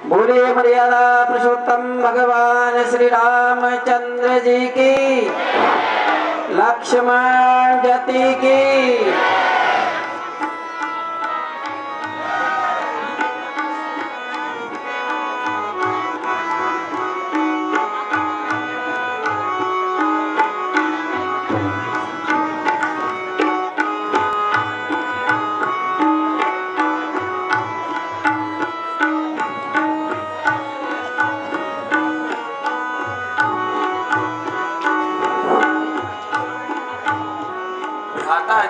बोले मर्यादा पुरुषोत्तम भगवान श्री रामचंद्र जी की, लक्ष्मण जति की।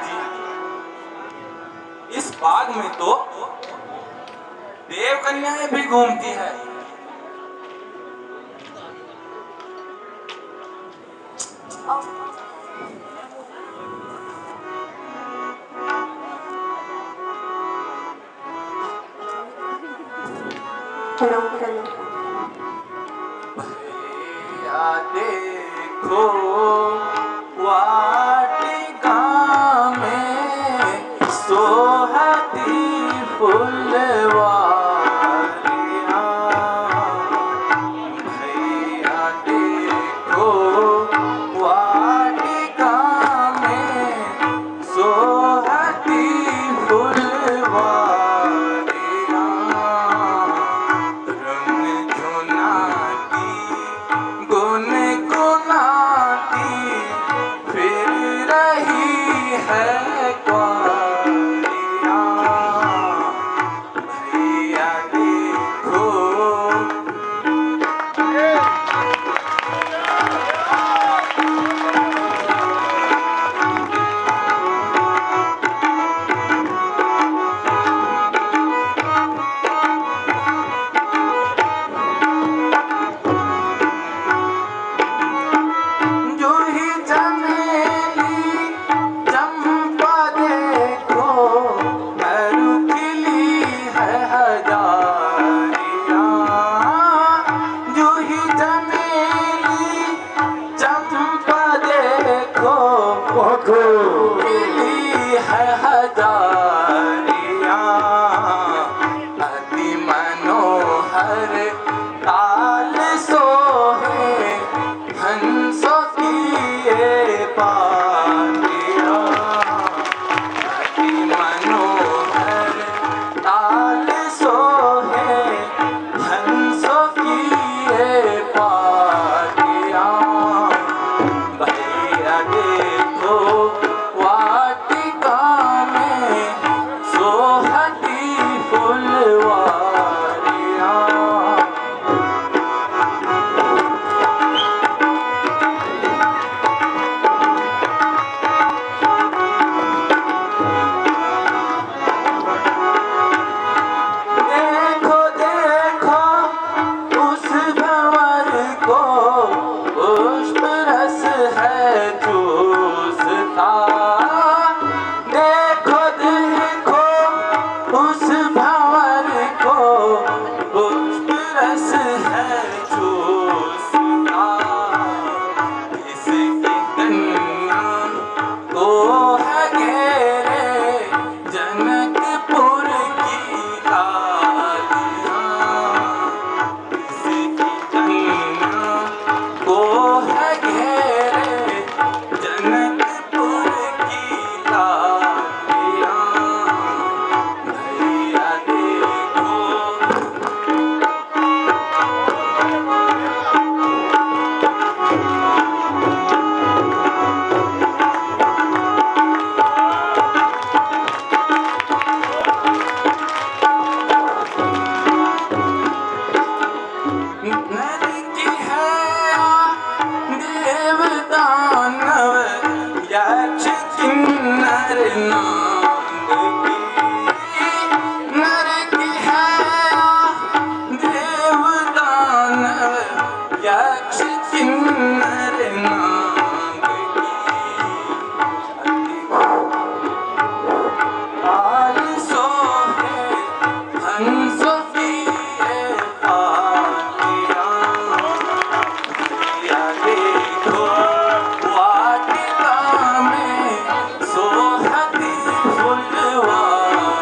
जी, इस बाग में तो देव कन्याएं भी घूमती है, देखो वाटिका में सोहती फुलवारियां। भैया देखो वाटिका में सोहती फुलवारियां। रंग झुनाती गुनगुनाती फिर रही है क्वारियां। भैया देखो जूही चमेली चंपा देखो मरु खिली है हजारियां। जूही चमेली चंपा देखो खिली है हजारियां। अति मनोहर ताल सोहे हंसों की ये पातियां। अति मनोहर ताल सोहे हंसों की ये पातियां। भैया देखो वाटिका में सोहती फुलवारियां। देखो देखो उस भंवर को पुष्प रस है चूसता। देखो देखो उस भंवर को पुष्प रस है चूसता। इसकी कन्या को है घेरे जनकपुर की लालियां। इसकी कन्या को है घेरे जनकपुर की लालियां। भैया देखो नर की है देव दानव यक्ष किन्नर नाग की। नर की है देव दानव यक्ष किन्नर नाग की। ताल सोहे हंसों की ये पातियां। भैया देखो वाटिका में सोहती फुलवारियां।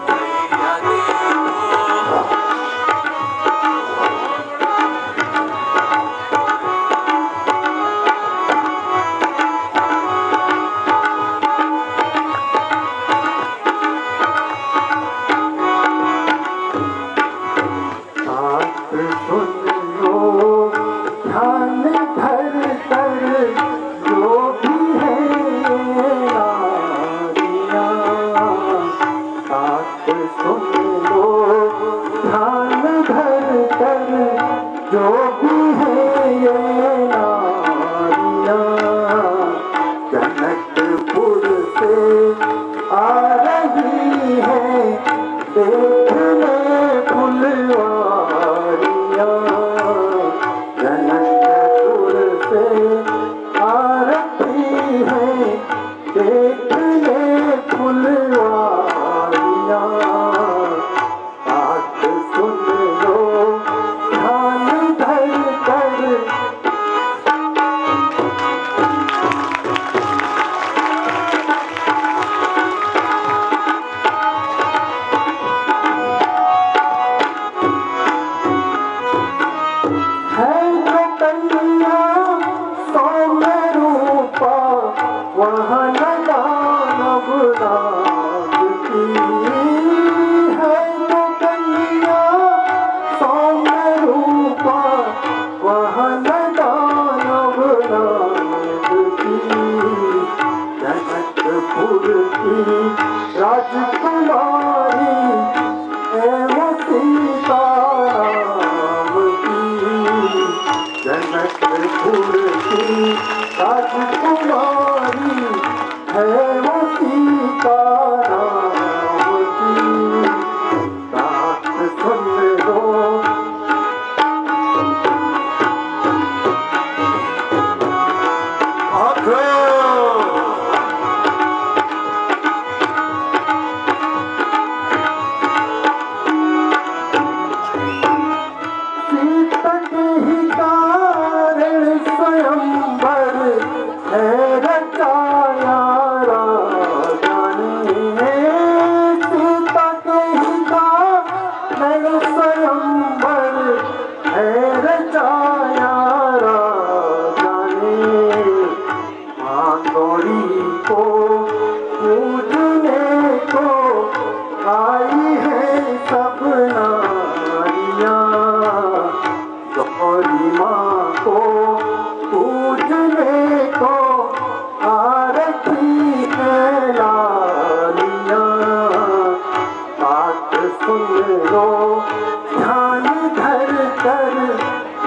भैया देखो जो भी है ये नारियां जनकपुर से आ रही है देखने फुलवारियां। जनकपुर से आ रही है देखने फुलवारियां। बात सुन लो ध्यान धर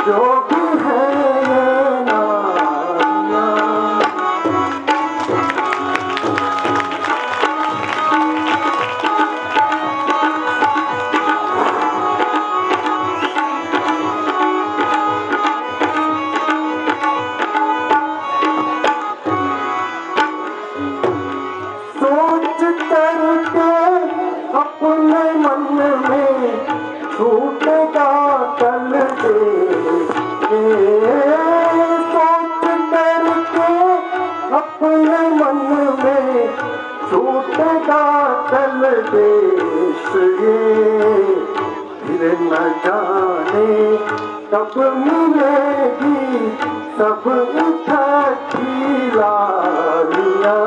जो भी है ये नारियां। सोच करके अपने मन में छूटेगा तल दे, सोच करके अपने मन में छूटेगा तल देश ये, फिर न जाने कब मिलेगी सब इकट्ठी लालियां,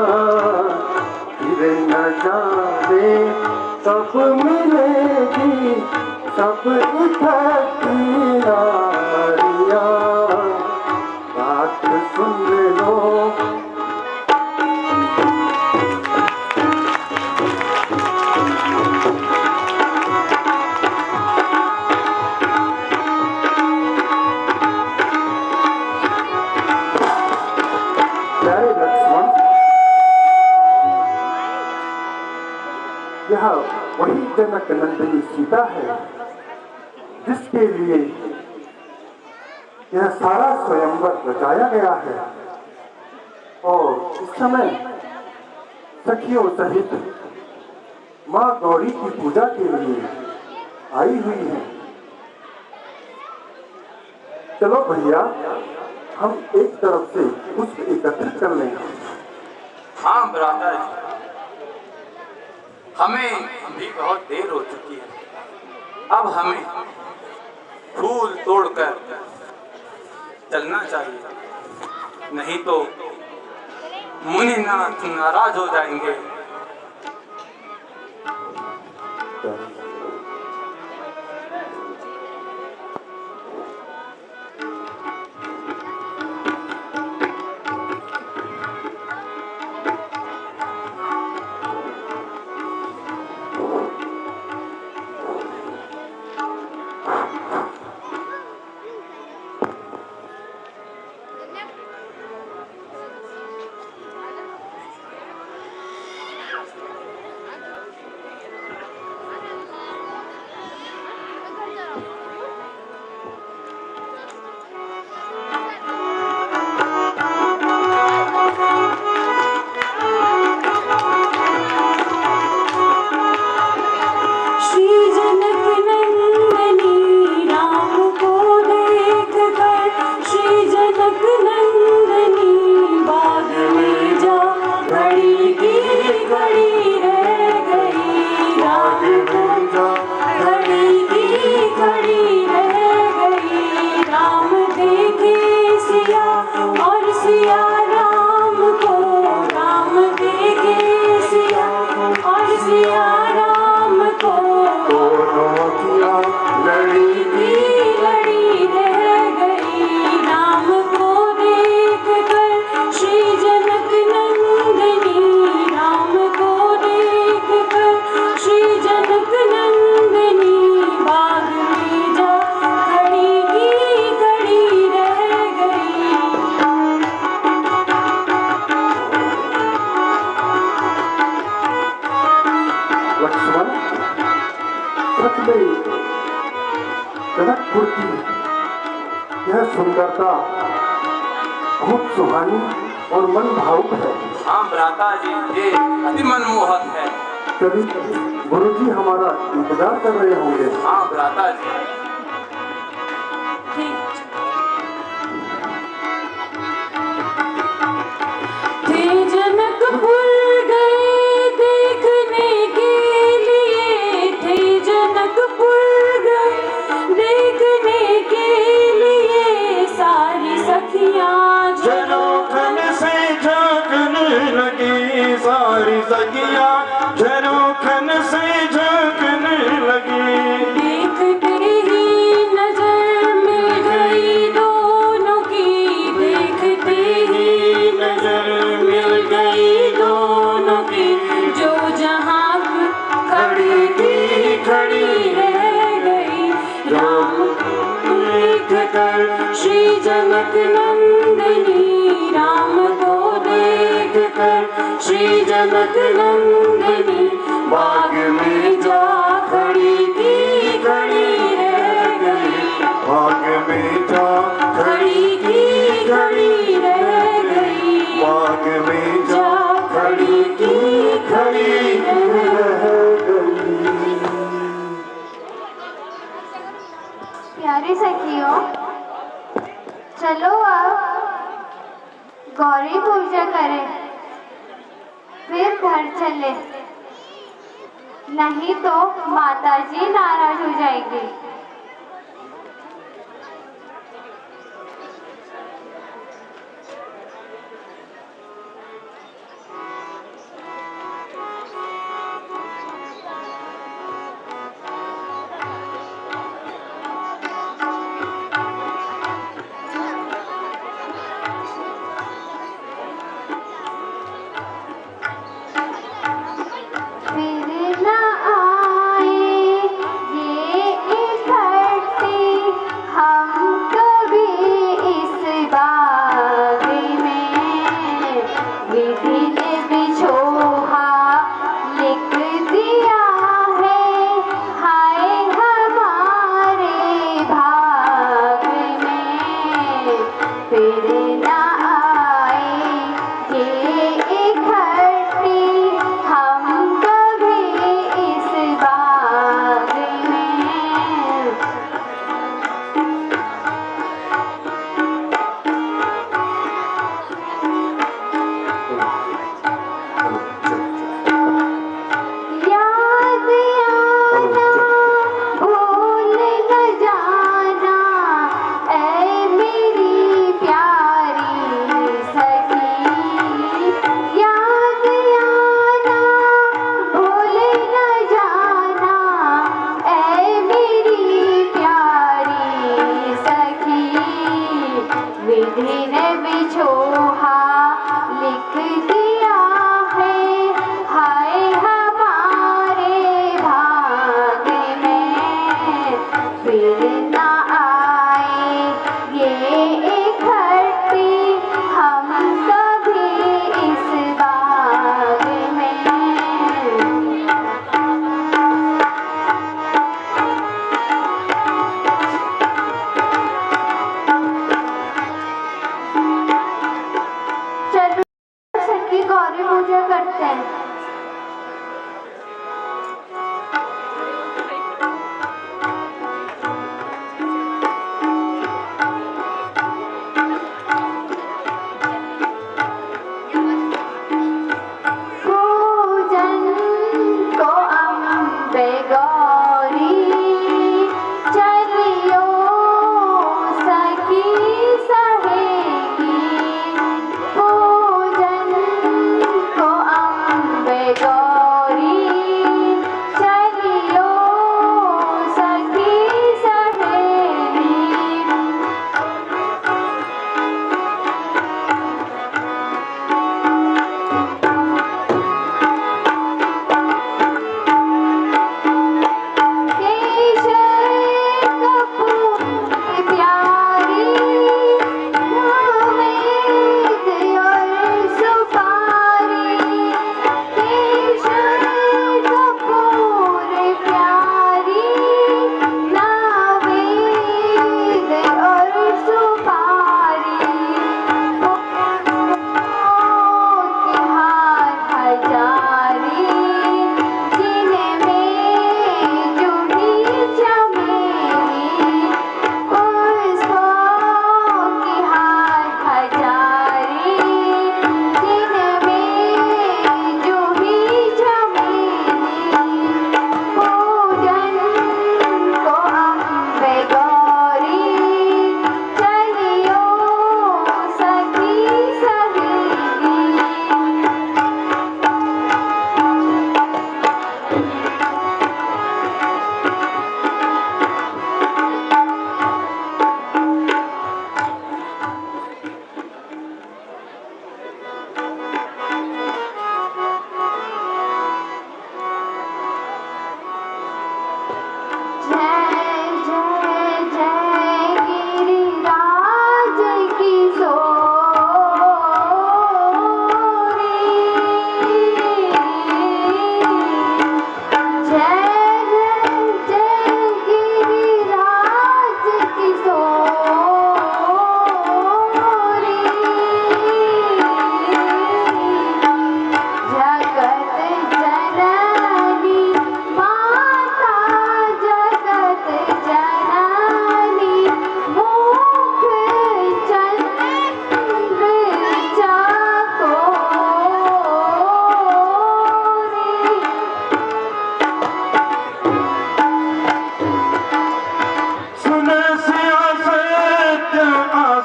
फिर न जाने कब मिलेगी सब इकट्ठी नारियां। बात सुन लो प्यारे लक्ष्मण, यह वही जनक नंदिनी सीता है जिसके लिए यह सारा स्वयंवर रचाया गया है और इस समय सखियों सहित माँ गौरी की पूजा के लिए आई हुई है। चलो भैया, हम एक तरफ से पुष्प एकत्रित कर लें। हाँ भ्राता जी, हमें भी बहुत देर हो चुकी है। अब हमें फूल तोड़कर चलना चाहिए, नहीं तो मुनिनाथ नाराज हो जाएंगे। जनकपुर की यह सुंदरता खूब सुहानी और मन भावुक है। हाँ भ्राता जी, ये अति मनमोहक है। चलिए, गुरुजी हमारा इंतजार कर रहे होंगे। हाँ भ्राता जी। सारी सखियां झरोखन से झांकने लगी, देखते कर श्री जनक नंदनी, राम को देख कर श्री जनक नंदनी, बाग में जा खड़ी की खड़ी रह गई, भाग में जा खड़ी की खड़ी रह गई, भाग में जा जा खड़ी की खड़ी रह गई। प्यारी सखियों, चलो अब गौरी पूजा करें, फिर घर चले, नहीं तो माताजी नाराज हो जाएगी। फिर न आए ये इकट्ठे हम कभी इस बाग में, विधि ने बिछोहा लिख दिया है, हाय हमारे भाग में। फिर न आए ये इकट्ठे हम कभी इस बाग में। याद आना भूल न जाना, ऐ मेरी प्यारी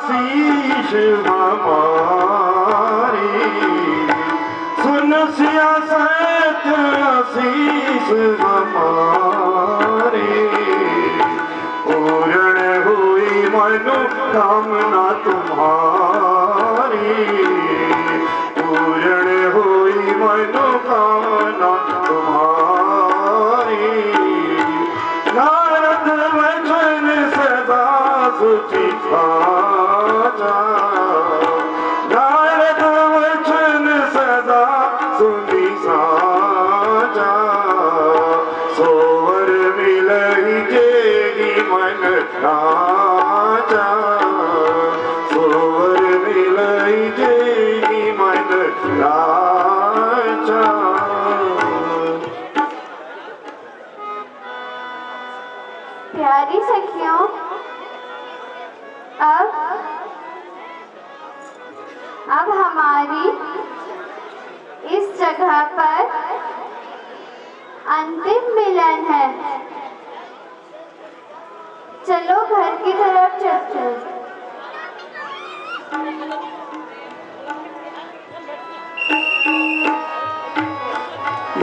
आशीष हमारी, सुन सियासत आशीष हमारी, पूर्ण हुई मनोकामना तुम्हारी, पूर्ण हुई मनोकामना तुम्हारी। नारद वचन सदा सुचि साचा, नारद वचन सदा सुनि साचा, सोवर मिलहि जेहि मन राजा, सोवर मिलहि जेहि मन राजा। प्यारी सखियों, अब हमारी इस जगह पर अंतिम मिलन है। चलो घर की तरफ चलते हैं।